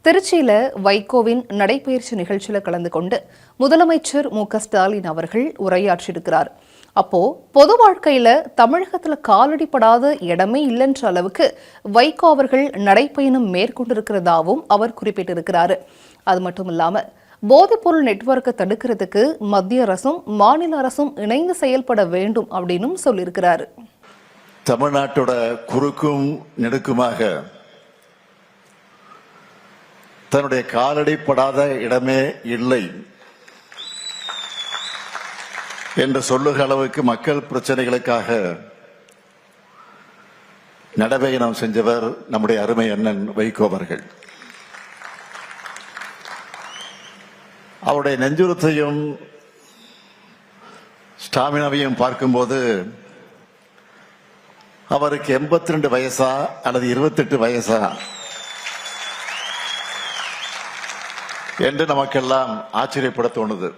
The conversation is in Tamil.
திருச்சியில வைகோவின் நடைபயிற்சி நிகழ்ச்சியில கலந்து கொண்டு முதலமைச்சர் மு.க.ஸ்டாலின் அவர்கள் உரையாற்றியிருக்கிறார். அப்போ பொது வாழ்க்கையில தமிழகத்துல காலடிப்படாத இடமே இல்லைன்ற அளவுக்கு வைகோ அவர்கள் நடைப்பயணம் மேற்கொண்டிருக்கிறதாவும் அவர் குறிப்பிட்டிருக்கிறாரு. அது மட்டும் இல்லாம போதைப்பொருள் நெட்வொர்க்கை தடுக்கிறதுக்கு மத்திய அரசும் மாநில அரசும் இணைந்து செயல்பட வேண்டும் அப்படின்னு சொல்லியிருக்கிறாரு. தமிழ்நாட்டோட குறுக்கும் நெடுக்குமாக தன்னுடைய காலடிப்படாத இடமே இல்லை என்று சொல்லுகிற அளவுக்கு மக்கள் பிரச்சனைகளுக்காக நடைபயணம் செஞ்சவர் நம்முடைய அருமை அண்ணன் வைகோ அவர்கள். அவருடைய நெஞ்சுரத்தையும் ஸ்டாமினாவையும் பார்க்கும்போது அவருக்கு 82 வயசா அல்லது 28 வயசா என்று நமக்கெல்லாம் ஆச்சரியப்பட தோணுது.